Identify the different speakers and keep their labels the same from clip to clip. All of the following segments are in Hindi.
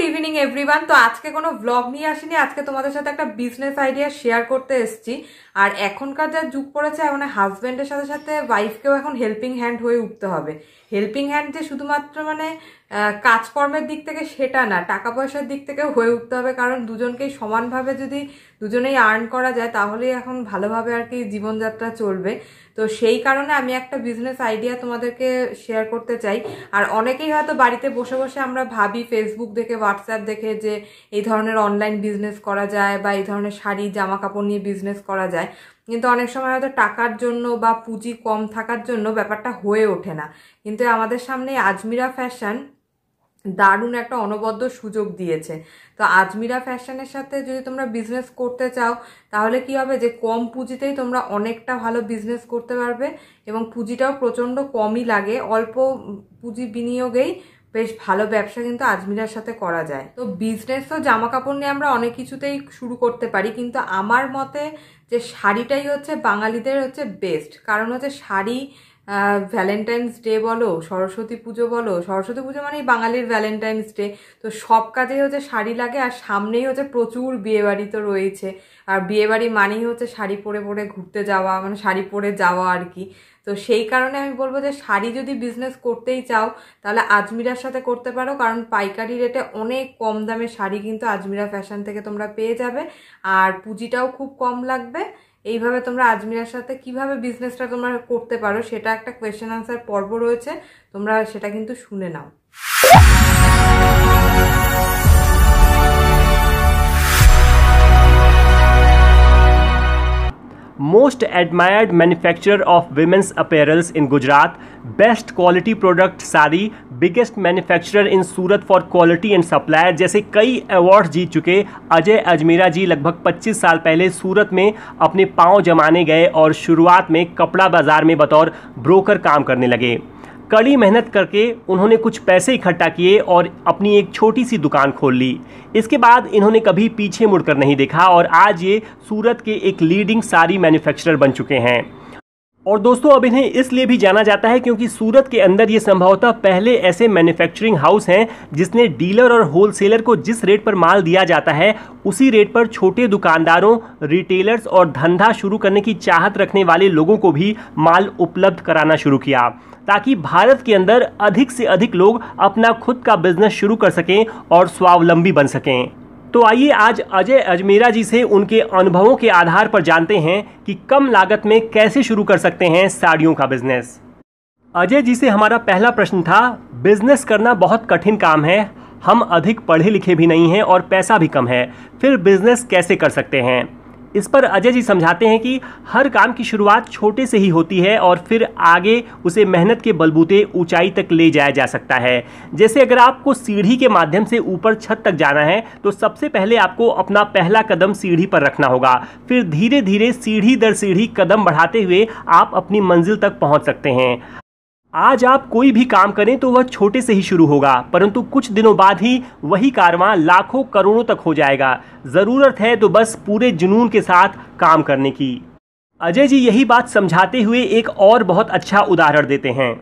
Speaker 1: Good evening everyone. तो आज के कोनो व्लॉग নিয়ে আসিনি, আজকে তোমাদের সাথে একটা বিজনেস আইডিয়া শেয়ার করতে এসেছি। আর এখনকার যা যুগ পড়েছে, মানে হাজবেন্ডের সাথে সাথে ওয়াইফকেও এখন হেল্পিং হ্যান্ড হয়ে উঠতে হবে। হেল্পিং হ্যান্ড যে শুধুমাত্র মানে কাজকর্মের দিক থেকে সেটা না, টাকা পয়সার দিক থেকেও হয়ে উঠতে হবে। কারণ দুজনকেই সমানভাবে যদি দুজনেই আর্ন করা যায় তাহলেই এখন ভালোভাবে আর কি জীবনযাত্রা চলবে। তো সেই কারণে আমি একটা বিজনেস আইডিয়া তোমাদেরকে শেয়ার করতে চাই। আর অনেকেই হয়তো বাড়িতে বসে বসে আমরা ভাবি ফেসবুক দেখে, হোয়াটসঅ্যাপ দেখে যে এই ধরনের অনলাইন বিজনেস করা যায় বা এই ধরনের শাড়ি জামা কাপড় নিয়ে বিজনেস করা যায়, কিন্তু অনেক সময় হয়তো টাকার জন্য বা পুঁজি কম থাকার জন্য ব্যাপারটা হয়ে ওঠে না। কিন্তু আমাদের সামনে আজমিরা ফ্যাশন দারুণ একটা অনবদ্য সুযোগ দিয়েছে। তো আজমিরা ফ্যাশনের সাথে যদি তোমরা বিজনেস করতে চাও তাহলে কি হবে যে কম পুঁজিতেই তোমরা অনেকটা ভালো বিজনেস করতে পারবে এবং পুঁজিটাও প্রচণ্ড কমই লাগে। অল্প পুঁজি বিনিয়োগেই বেশ ভালো ব্যবসা কিন্তু আজমিরার সাথে করা যায়। তো বিজনেস তো জামা কাপড় নিয়ে আমরা অনেক কিছুতেই শুরু করতে পারি, কিন্তু আমার মতে যে শাড়িটাই হচ্ছে বাঙালিদের হচ্ছে বেস্ট। কারণ হচ্ছে শাড়ি ভ্যালেন্টাইন্স ডে বলো, সরস্বতী পুজো বলো, সরস্বতী পুজো মানেই বাঙালির ভ্যালেন্টাইন্স ডে, তো সব কাজেই হচ্ছে শাড়ি লাগে। আর সামনেই হচ্ছে প্রচুর বিয়েবাড়ি তো রয়েছে, আর বিয়েবাড়ি মানেই হচ্ছে শাড়ি পরে পরে ঘুরতে যাওয়া, মানে শাড়ি পরে যাওয়া আর কি। তো সেই কারণে আমি বলবো যে শাড়ি যদি বিজনেস করতেই চাও তাহলে আজমিরার সাথে করতে পারো, কারণ পাইকারি রেটে অনেক কম দামে শাড়ি কিন্তু আজমিরা ফ্যাশন থেকে তোমরা পেয়ে যাবে আর পুঁজিটাও খুব কম লাগবে। এইভাবে তোমরা আজমিরার সাথে কিভাবে বিজনেসটা তোমরা করতে পারো সেটা একটা কোয়েশ্চেন আনসার পর্ব রয়েছে, তোমরা সেটা কিন্তু শুনে নাও।
Speaker 2: Most admired manufacturer of women's apparels in Gujarat, best quality product sari, biggest manufacturer in Surat for quality and supply जैसे कई अवार्ड जीत चुके अजय अजमेरा जी लगभग 25 साल पहले सूरत में अपने पांव जमाने गए और शुरुआत में कपड़ा बाजार में बतौर ब्रोकर काम करने लगे। कड़ी मेहनत करके उन्होंने कुछ पैसे इकट्ठा किए और अपनी एक छोटी सी दुकान खोल ली। इसके बाद इन्होंने कभी पीछे मुड़कर नहीं देखा और आज ये सूरत के एक लीडिंग साड़ी मैन्युफैक्चरर बन चुके हैं। और दोस्तों अब इन्हें इसलिए भी जाना जाता है क्योंकि सूरत के अंदर ये संभवतः पहले ऐसे मैन्युफैक्चरिंग हाउस हैं जिसने डीलर और होलसेलर को जिस रेट पर माल दिया जाता है उसी रेट पर छोटे दुकानदारों, रिटेलर्स और धंधा शुरू करने की चाहत रखने वाले लोगों को भी माल उपलब्ध कराना शुरू किया, ताकि भारत के अंदर अधिक से अधिक लोग अपना खुद का बिजनेस शुरू कर सकें और स्वावलंबी बन सकें। तो आइए आज अजय अजमेरा जी से उनके अनुभवों के आधार पर जानते हैं कि कम लागत में कैसे शुरू कर सकते हैं साड़ियों का बिजनेस। अजय जी से हमारा पहला प्रश्न था, बिजनेस करना बहुत कठिन काम है, हम अधिक पढ़े लिखे भी नहीं हैं और पैसा भी कम है, फिर बिजनेस कैसे कर सकते हैं। इस पर अजय जी समझाते हैं कि हर काम की शुरुआत छोटे से ही होती है और फिर आगे उसे मेहनत के बलबूते ऊंचाई तक ले जाया जा सकता है। जैसे अगर आपको सीढ़ी के माध्यम से ऊपर छत तक जाना है तो सबसे पहले आपको अपना पहला कदम सीढ़ी पर रखना होगा, फिर धीरे धीरे सीढ़ी दर सीढ़ी कदम बढ़ाते हुए आप अपनी मंजिल तक पहुंच सकते हैं। आज आप कोई भी काम करें तो वह छोटे से ही शुरू होगा, परंतु कुछ दिनों बाद ही वही कारवां लाखों करोड़ों तक हो जाएगा। ज़रूरत है तो बस पूरे जुनून के साथ काम करने की। अजय जी यही बात समझाते हुए एक और बहुत अच्छा उदाहरण देते हैं।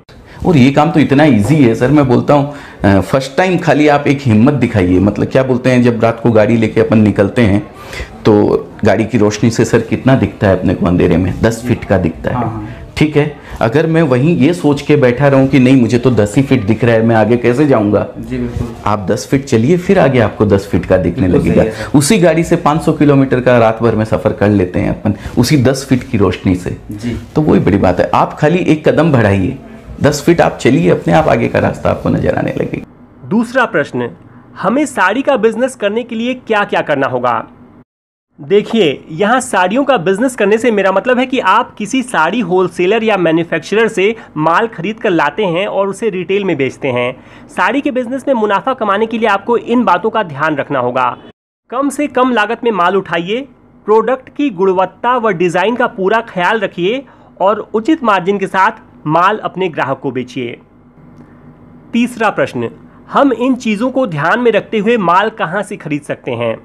Speaker 3: और ये काम तो इतना इजी है सर, मैं बोलता हूँ फर्स्ट टाइम खाली आप एक हिम्मत दिखाइए। मतलब क्या बोलते हैं, जब रात को गाड़ी लेके अपन निकलते हैं तो गाड़ी की रोशनी से सर कितना दिखता है अपने को अंधेरे में, 10 फीट का दिखता है। ठीक है, अगर मैं वहीं ये सोच के बैठा रहूं कि नहीं मुझे तो 10 ही फीट दिख रहा है, मैं आगे कैसे जाऊंगा।
Speaker 4: जी बिल्कुल।
Speaker 3: आप 10 फीट चलिए, फिर आगे आपको 10 फीट का दिखने लगेगा। उसी गाड़ी से 500 किलोमीटर का रात भर में सफर कर लेते हैं अपन, उसी 10 फीट की रोशनी से।
Speaker 4: जी।
Speaker 3: तो वही बड़ी बात है, आप खाली एक कदम बढ़ाइए, 10 फीट आप चलिए, अपने आप आगे का रास्ता आपको नजर आने लगेगा।
Speaker 2: दूसरा प्रश्न, हमें साड़ी का बिजनेस करने के लिए क्या क्या करना होगा। देखिए, यहाँ साड़ियों का बिजनेस करने से मेरा मतलब है कि आप किसी साड़ी होलसेलर या मैन्युफैक्चरर से माल खरीद कर लाते हैं और उसे रिटेल में बेचते हैं। साड़ी के बिजनेस में मुनाफा कमाने के लिए आपको इन बातों का ध्यान रखना होगा। कम से कम लागत में माल उठाइए, प्रोडक्ट की गुणवत्ता व डिज़ाइन का पूरा ख्याल रखिए और उचित मार्जिन के साथ माल अपने ग्राहक को बेचिए। तीसरा प्रश्न, हम इन चीज़ों को ध्यान में रखते हुए माल कहाँ से खरीद सकते हैं।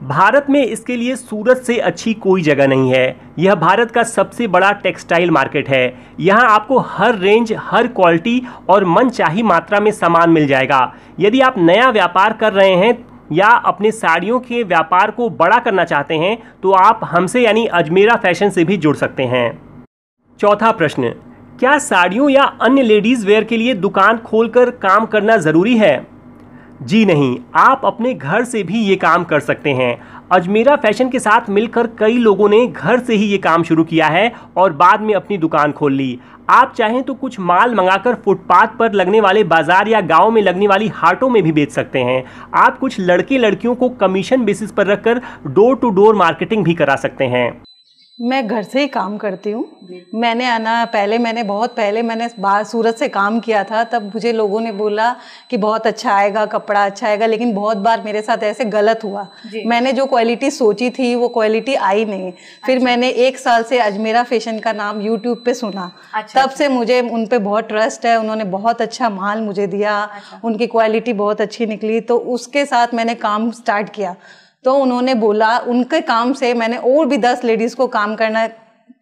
Speaker 2: भारत में इसके लिए सूरत से अच्छी कोई जगह नहीं है। यह भारत का सबसे बड़ा टेक्सटाइल मार्केट है। यहाँ आपको हर रेंज, हर क्वालिटी और मनचाही मात्रा में सामान मिल जाएगा। यदि आप नया व्यापार कर रहे हैं या अपने साड़ियों के व्यापार को बड़ा करना चाहते हैं तो आप हमसे यानी अजमेरा फैशन से भी जुड़ सकते हैं। चौथा प्रश्न, क्या साड़ियों या अन्य लेडीज़ वेयर के लिए दुकान खोलकर काम करना ज़रूरी है? जी नहीं, आप अपने घर से भी ये काम कर सकते हैं। अजमेरा फैशन के साथ मिलकर कई लोगों ने घर से ही ये काम शुरू किया है और बाद में अपनी दुकान खोल ली। आप चाहें तो कुछ माल मंगाकर फुटपाथ पर लगने वाले बाजार या गांव में लगने वाली हाटों में भी बेच सकते हैं। आप कुछ लड़के लड़कियों को कमीशन बेसिस पर रखकर डोर टू डोर मार्केटिंग भी करा सकते हैं।
Speaker 4: मैं घर से ही काम करती हूँ। मैंने बहुत पहले बाहर सूरत से काम किया था, तब मुझे लोगों ने बोला कि बहुत अच्छा आएगा, कपड़ा अच्छा आएगा, लेकिन बहुत बार मेरे साथ ऐसे गलत हुआ। मैंने जो क्वालिटी सोची थी वो क्वालिटी आई नहीं। फिर मैंने 1 साल से अजमेरा फैशन का नाम यूट्यूब पे सुना। तब से मुझे उन पे बहुत ट्रस्ट है। उन्होंने बहुत अच्छा माल मुझे दिया, उनकी क्वालिटी बहुत अच्छी निकली, तो उसके साथ मैंने काम स्टार्ट किया। तो उन्होंने बोला, उनके काम से मैंने और भी 10 लेडीज़ को काम करना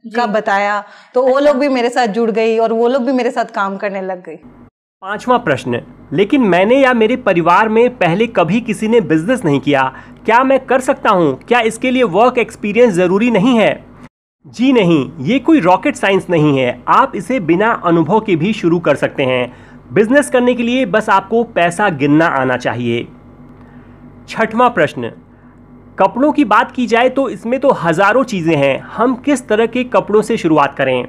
Speaker 4: का बताया, तो वो लोग भी मेरे साथ जुड़ गई और वो लोग भी मेरे साथ काम करने लग गई।
Speaker 2: 5वां प्रश्न, लेकिन मैंने या मेरे परिवार में पहले कभी किसी ने बिजनेस नहीं किया, क्या मैं कर सकता हूँ? क्या इसके लिए वर्क एक्सपीरियंस ज़रूरी नहीं है? जी नहीं, ये कोई रॉकेट साइंस नहीं है। आप इसे बिना अनुभव के भी शुरू कर सकते हैं। बिजनेस करने के लिए बस आपको पैसा गिनना आना चाहिए। 6वां प्रश्न, कपड़ों की बात की जाए तो इसमें तो हज़ारों चीज़ें हैं। हम किस तरह के कपड़ों से शुरुआत करें?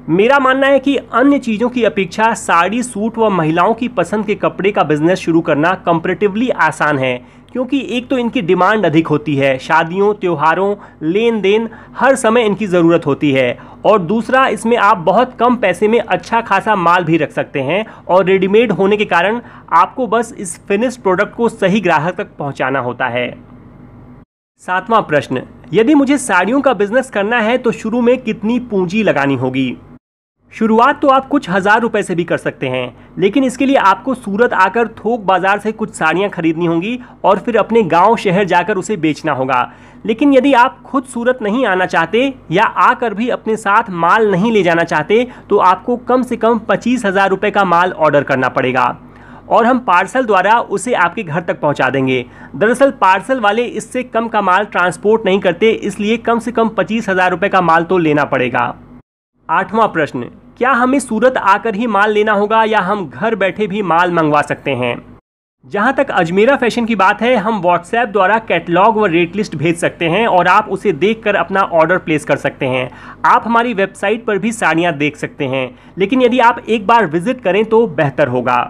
Speaker 2: मेरा मानना है कि अन्य चीज़ों की अपेक्षा साड़ी, सूट व महिलाओं की पसंद के कपड़े का बिजनेस शुरू करना कंपैरेटिवली आसान है, क्योंकि एक तो इनकी डिमांड अधिक होती है, शादियों, त्योहारों, लेन देन हर समय इनकी ज़रूरत होती है, और दूसरा इसमें आप बहुत कम पैसे में अच्छा खासा माल भी रख सकते हैं और रेडीमेड होने के कारण आपको बस इस फिनिश्ड प्रोडक्ट को सही ग्राहक तक पहुँचाना होता है। 7वां प्रश्न, यदि मुझे साड़ियों का बिजनेस करना है तो शुरू में कितनी पूंजी लगानी होगी? शुरुआत तो आप कुछ हज़ार रुपए से भी कर सकते हैं, लेकिन इसके लिए आपको सूरत आकर थोक बाजार से कुछ साड़ियां खरीदनी होंगी और फिर अपने गांव शहर जाकर उसे बेचना होगा। लेकिन यदि आप खुद सूरत नहीं आना चाहते या आकर भी अपने साथ माल नहीं ले जाना चाहते तो आपको कम से कम 25,000 रुपये का माल ऑर्डर करना पड़ेगा और हम पार्सल द्वारा उसे आपके घर तक पहुंचा देंगे। दरअसल पार्सल वाले इससे कम का माल ट्रांसपोर्ट नहीं करते, इसलिए कम से कम 25,000 रुपये का माल तो लेना पड़ेगा। 8वां प्रश्न, क्या हमें सूरत आकर ही माल लेना होगा या हम घर बैठे भी माल मंगवा सकते हैं? जहां तक अजमेरा फैशन की बात है, हम व्हाट्सएप द्वारा कैटलॉग व रेट लिस्ट भेज सकते हैं और आप उसे देखकर अपना ऑर्डर प्लेस कर सकते हैं। आप हमारी वेबसाइट पर भी साड़ियाँ देख सकते हैं, लेकिन यदि आप एक बार विजिट करें तो बेहतर होगा।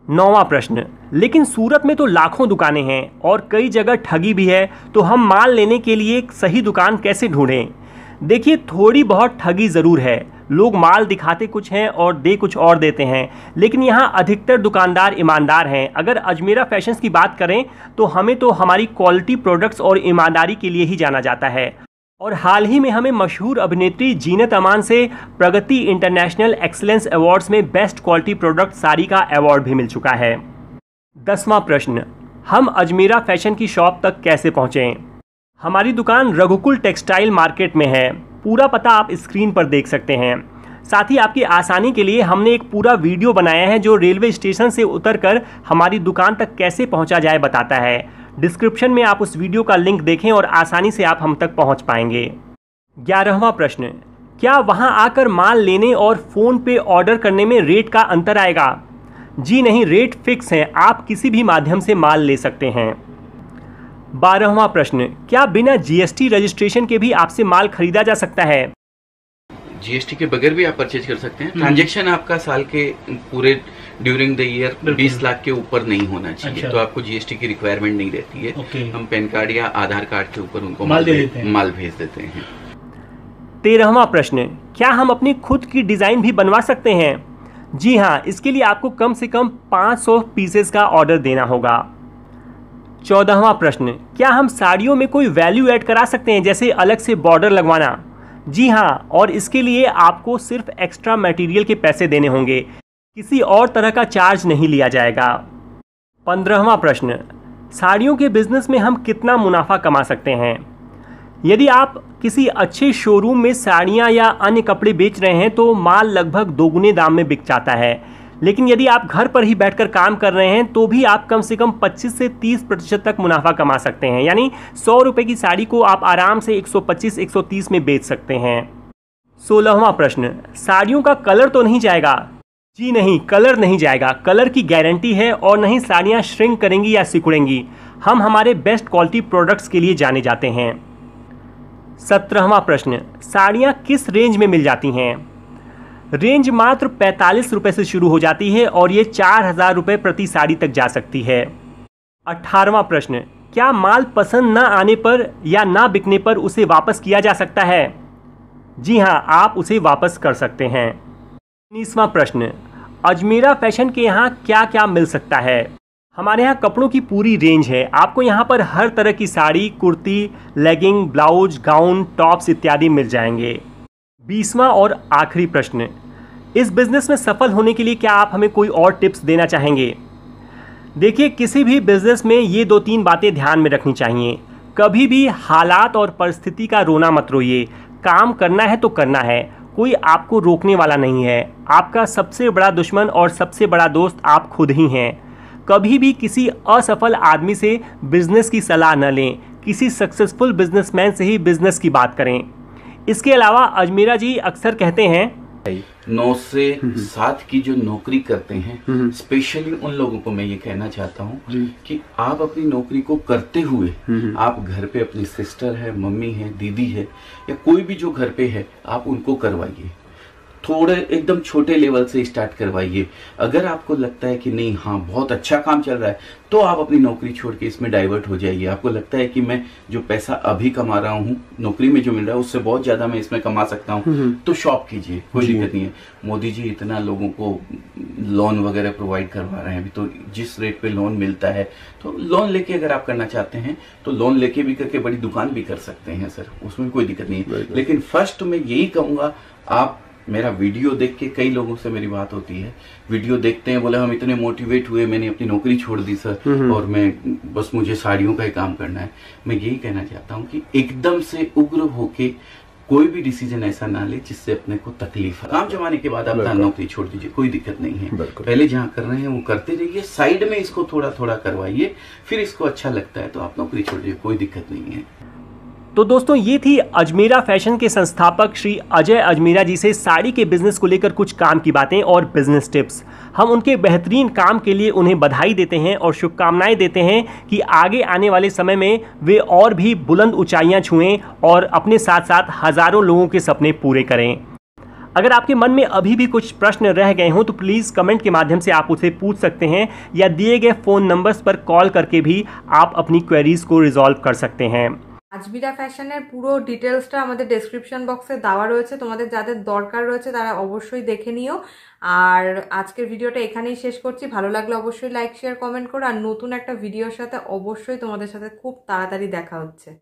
Speaker 2: 9वां प्रश्न, लेकिन सूरत में तो लाखों दुकानें हैं और कई जगह ठगी भी है, तो हम माल लेने के लिए एक सही दुकान कैसे ढूंढें? देखिए, थोड़ी बहुत ठगी ज़रूर है। लोग माल दिखाते कुछ हैं और दे कुछ और देते हैं, लेकिन यहाँ अधिकतर दुकानदार ईमानदार हैं। अगर अजमेरा फैशंस की बात करें तो हमें तो हमारी क्वालिटी प्रोडक्ट्स और ईमानदारी के लिए ही जाना जाता है, और हाल ही में हमें मशहूर अभिनेत्री जीनत अमान से प्रगति इंटरनेशनल एक्सीलेंस अवार्ड्स में बेस्ट क्वालिटी प्रोडक्ट साड़ी का अवार्ड भी मिल चुका है। 10वां प्रश्न, हम अजमेरा फैशन की शॉप तक कैसे पहुँचें? हमारी दुकान रघुकुल टेक्सटाइल मार्केट में है। पूरा पता आप स्क्रीन पर देख सकते हैं। साथ ही आपकी आसानी के लिए हमने एक पूरा वीडियो बनाया है जो रेलवे स्टेशन से उतरकर हमारी दुकान तक कैसे पहुंचा जाए बताता है। डिस्क्रिप्शन में आप उस वीडियो का लिंक देखें और आसानी से आप हम तक पहुंच पाएंगे। 11वां प्रश्न, क्या वहां आकर माल लेने और फ़ोन पे ऑर्डर करने में रेट का अंतर आएगा? जी नहीं, रेट फिक्स हैं, आप किसी भी माध्यम से माल ले सकते हैं। 12वां प्रश्न, क्या बिना जीएसटी रजिस्ट्रेशन के भी आपसे माल खरीदा जा सकता है?
Speaker 3: जीएसटी के बगैर भी आप परचेज कर सकते हैं। ट्रांजैक्शन आपका साल के पूरे ड्यूरिंग द ईयर 20 लाख के ऊपर नहीं होना चाहिए। अच्छा। तो आपको जीएसटी की रिक्वायरमेंट नहीं रहती है। हम पैन कार्ड या आधार कार्ड के ऊपर उनको माल भेज देते हैं।
Speaker 2: 13वां प्रश्न, क्या हम अपनी खुद की डिज़ाइन भी बनवा सकते हैं? जी हाँ, इसके लिए आपको कम से कम 500 पीसेस का ऑर्डर देना होगा। 14वां प्रश्न, क्या हम साड़ियों में कोई वैल्यू ऐड करा सकते हैं, जैसे अलग से बॉर्डर लगवाना? जी हाँ, और इसके लिए आपको सिर्फ एक्स्ट्रा मटेरियल के पैसे देने होंगे, किसी और तरह का चार्ज नहीं लिया जाएगा। 15वां प्रश्न, साड़ियों के बिजनेस में हम कितना मुनाफा कमा सकते हैं। यदि आप किसी अच्छे शोरूम में साड़ियाँ या अन्य कपड़े बेच रहे हैं तो माल लगभग दोगुने दाम में बिक जाता है, लेकिन यदि आप घर पर ही बैठकर काम कर रहे हैं तो भी आप कम से कम 25 से 30% तक मुनाफा कमा सकते हैं। यानी 100 रुपये की साड़ी को आप आराम से 125-130 में बेच सकते हैं। 16वां प्रश्न, साड़ियों का कलर तो नहीं जाएगा? जी नहीं, कलर नहीं जाएगा। कलर की गारंटी है और नहीं साड़ियाँ श्रिंक करेंगी या सिकुड़ेंगी। हम हमारे बेस्ट क्वालिटी प्रोडक्ट्स के लिए जाने जाते हैं। 17वां प्रश्न, साड़ियाँ किस रेंज में मिल जाती हैं? रेंज मात्र 45 रुपये से शुरू हो जाती है और ये 4000 रुपये प्रति साड़ी तक जा सकती है। 18वां प्रश्न, क्या माल पसंद न आने पर या ना बिकने पर उसे वापस किया जा सकता है? जी हाँ, आप उसे वापस कर सकते हैं। 19वां प्रश्न, अजमेरा फैशन के यहाँ क्या क्या मिल सकता है? हमारे यहाँ कपड़ों की पूरी रेंज है। आपको यहाँ पर हर तरह की sari, kurti, legging, blouse, gown, tops इत्यादि मिल जाएंगे। 20वां और आखिरी प्रश्न, इस बिज़नेस में सफल होने के लिए क्या आप हमें कोई और टिप्स देना चाहेंगे? देखिए, किसी भी बिज़नेस में ये 2-3 बातें ध्यान में रखनी चाहिए। कभी भी हालात और परिस्थिति का रोना मत रोइए। काम करना है तो करना है, कोई आपको रोकने वाला नहीं है। आपका सबसे बड़ा दुश्मन और सबसे बड़ा दोस्त आप खुद ही हैं। कभी भी किसी असफल आदमी से बिजनेस की सलाह न लें। किसी सक्सेसफुल बिजनेसमैन से ही बिजनेस की बात करें। इसके अलावा अजमेरा जी अक्सर कहते हैं
Speaker 3: 9 से 7 की जो नौकरी करते हैं, स्पेशली उन लोगों को मैं ये कहना चाहता हूँ कि आप अपनी नौकरी को करते हुए आप घर पे अपनी सिस्टर है, मम्मी है, दीदी है या कोई भी जो घर पे है, आप उनको करवाइए। थोड़े एकदम छोटे लेवल से स्टार्ट करवाइए। अगर आपको लगता है कि नहीं, हाँ बहुत अच्छा काम चल रहा है, तो आप अपनी नौकरी छोड़ के इसमें डाइवर्ट हो जाइए। आपको लगता है कि मैं जो पैसा अभी कमा रहा हूँ नौकरी में जो मिल रहा है उससे बहुत ज्यादा मैं इसमें कमा सकता हूँ, तो शॉप कीजिए, कोई दिक्कत नहीं है। मोदी जी इतना लोगों को लोन वगैरह प्रोवाइड करवा रहे हैं अभी, तो जिस रेट पे लोन मिलता है तो लोन लेके अगर आप करना चाहते हैं तो लोन लेके भी करके बड़ी दुकान भी कर सकते हैं सर, उसमें कोई दिक्कत नहीं है। लेकिन फर्स्ट मैं यही कहूंगा, आप मेरा वीडियो देख के, कई लोगों से मेरी बात होती है, वीडियो देखते हैं, बोले हम इतने मोटिवेट हुए, मैंने अपनी नौकरी छोड़ दी सर और मैं बस मुझे साड़ियों का ही काम करना है। मैं यही कहना चाहता हूँ कि एकदम से उग्र होके कोई भी डिसीजन ऐसा ना ले जिससे अपने को तकलीफ है। काम जमाने के बाद आप नौकरी छोड़ दीजिए, कोई दिक्कत नहीं है। पहले जहाँ कर रहे हैं वो करते रहिए, साइड में इसको थोड़ा थोड़ा करवाइए, फिर इसको अच्छा लगता है तो आप नौकरी छोड़ दीजिए, कोई दिक्कत नहीं है।
Speaker 2: तो दोस्तों, ये थी अजमेरा फैशन के संस्थापक श्री अजय अजमेरा जी से साड़ी के बिजनेस को लेकर कुछ काम की बातें और बिजनेस टिप्स। हम उनके बेहतरीन काम के लिए उन्हें बधाई देते हैं और शुभकामनाएं देते हैं कि आगे आने वाले समय में वे और भी बुलंद ऊंचाइयां छुएं और अपने साथ साथ हज़ारों लोगों के सपने पूरे करें। अगर आपके मन में अभी भी कुछ प्रश्न रह गए हों तो प्लीज़ कमेंट के माध्यम से आप उसे पूछ सकते हैं या दिए गए फ़ोन नंबर्स पर कॉल करके भी आप अपनी क्वेरीज को रिजॉल्व कर सकते हैं।
Speaker 1: আজমিরা ফ্যাশনের পুরো ডিটেলসটা আমাদের ডেসক্রিপশন বক্সে দেওয়া রয়েছে, তোমাদের যাদের দরকার রয়েছে তারা অবশ্যই দেখে নিও। আর আজকের ভিডিওটা এখানেই শেষ করছি। ভালো লাগলে অবশ্যই লাইক, শেয়ার, কমেন্ট করো। আর নতুন একটা ভিডিওর সাথে অবশ্যই তোমাদের সাথে খুব তাড়াতাড়ি দেখা হচ্ছে।